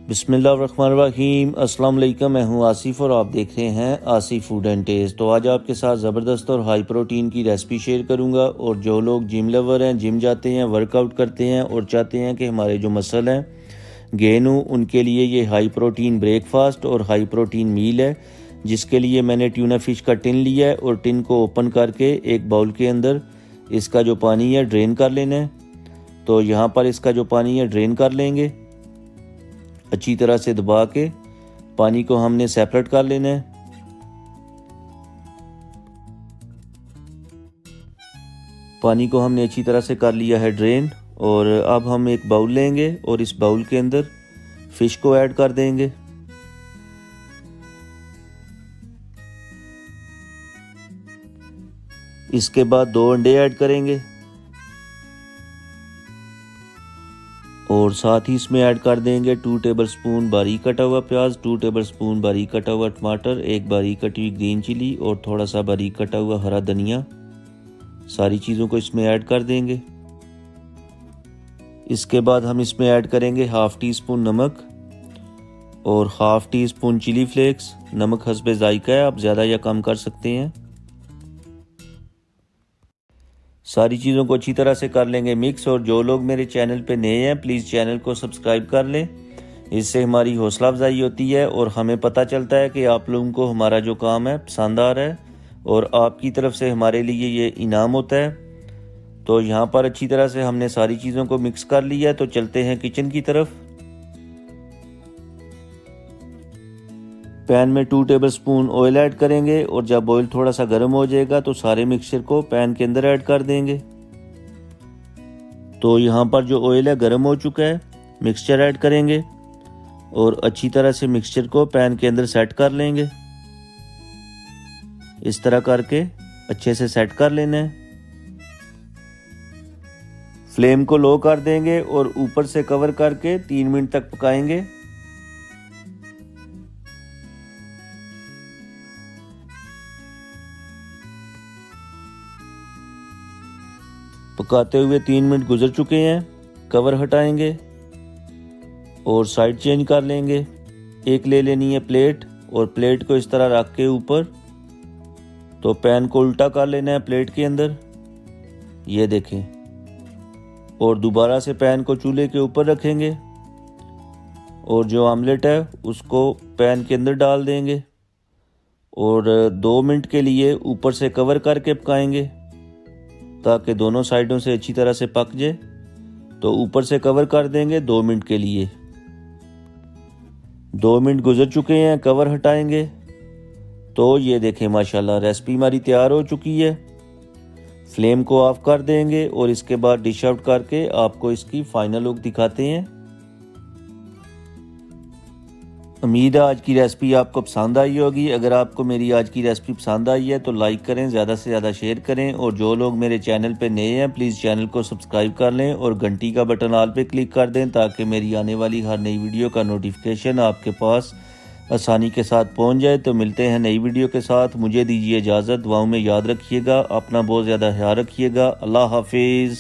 बिस्मिल्लाहिर्रहमानिर्रहीम। अस्सलाम वालेकुम। मैं हूं आसिफ और आप देख रहे हैं आसिफ फूड एंड टेस्ट। तो आज आपके साथ ज़बरदस्त और हाई प्रोटीन की रेसिपी शेयर करूंगा। और जो लोग जिम लवर हैं, जिम जाते हैं, वर्कआउट करते हैं और चाहते हैं कि हमारे जो मसल हैं गेन हो, उनके लिए ये हाई प्रोटीन ब्रेकफास्ट और हाई प्रोटीन मील है। जिसके लिए मैंने ट्यूना फ़िश का टिन लिया है और टिन को ओपन करके एक बाउल के अंदर इसका जो पानी है ड्रेन कर लेना है। तो यहाँ पर इसका जो पानी है ड्रेन कर लेंगे, अच्छी तरह से दबा के पानी को हमने सेपरेट कर लेना है। पानी को हमने अच्छी तरह से कर लिया है ड्रेन। और अब हम एक बाउल लेंगे और इस बाउल के अंदर फिश को ऐड कर देंगे। इसके बाद 2 अंडे ऐड करेंगे और साथ ही इसमें ऐड कर देंगे 2 टेबलस्पून बारीक कटा हुआ प्याज, 2 टेबलस्पून बारीक कटा हुआ टमाटर, 1 बारीक कटी हुई ग्रीन चिली और थोड़ा सा बारीक कटा हुआ हरा धनिया। सारी चीज़ों को इसमें ऐड कर देंगे। इसके बाद हम इसमें ऐड करेंगे 1/2 टीस्पून नमक और 1/2 टीस्पून चिली फ्लेक्स। नमक हस्बे जायका है, आप ज़्यादा या कम कर सकते हैं। सारी चीज़ों को अच्छी तरह से कर लेंगे मिक्स। और जो लोग मेरे चैनल पे नए हैं प्लीज़ चैनल को सब्सक्राइब कर लें। इससे हमारी हौसला अफजाई होती है और हमें पता चलता है कि आप लोगों को हमारा जो काम है पसंद आ रहा है और आपकी तरफ से हमारे लिए ये इनाम होता है। तो यहाँ पर अच्छी तरह से हमने सारी चीज़ों को मिक्स कर लिया है। तो चलते हैं किचन की तरफ। पैन में 2 टेबलस्पून ऑयल ऐड करेंगे और जब ऑयल थोड़ा सा गर्म हो जाएगा तो सारे मिक्सचर को पैन के अंदर ऐड कर देंगे। तो यहाँ पर जो ऑयल है गर्म हो चुका है, मिक्सचर ऐड करेंगे और अच्छी तरह से मिक्सचर को पैन के अंदर सेट कर लेंगे। इस तरह करके अच्छे से सेट कर लेना है। फ्लेम को लो कर देंगे और ऊपर से कवर करके 3 मिनट तक पकाएंगे। पकाते हुए 3 मिनट गुजर चुके हैं। कवर हटाएंगे और साइड चेंज कर लेंगे। एक ले लेनी है प्लेट और प्लेट को इस तरह रख के ऊपर तो पैन को उल्टा कर लेना है प्लेट के अंदर, ये देखें। और दोबारा से पैन को चूल्हे के ऊपर रखेंगे और जो आमलेट है उसको पैन के अंदर डाल देंगे और 2 मिनट के लिए ऊपर से कवर करके पकाएंगे ताकि दोनों साइडों से अच्छी तरह से पक जाए। तो ऊपर से कवर कर देंगे 2 मिनट के लिए। 2 मिनट गुजर चुके हैं, कवर हटाएंगे तो ये देखें माशाल्लाह रेसिपी हमारी तैयार हो चुकी है। फ्लेम को ऑफ कर देंगे और इसके बाद डिश आउट करके आपको इसकी फाइनल लुक दिखाते हैं। उम्मीद है आज की रेसिपी आपको पसंद आई होगी। अगर आपको मेरी आज की रेसिपी पसंद आई है तो लाइक करें, ज़्यादा से ज़्यादा शेयर करें। और जो लोग मेरे चैनल पे नए हैं प्लीज़ चैनल को सब्सक्राइब कर लें और घंटी का बटन ऑल पे क्लिक कर दें ताकि मेरी आने वाली हर नई वीडियो का नोटिफिकेशन आपके पास आसानी के साथ पहुंच जाए। तो मिलते हैं नई वीडियो के साथ। मुझे दीजिए इजाज़त। दुआओं में याद रखिएगा, अपना बहुत ज़्यादा ख्याल रखिएगा। अल्लाह हाफिज़।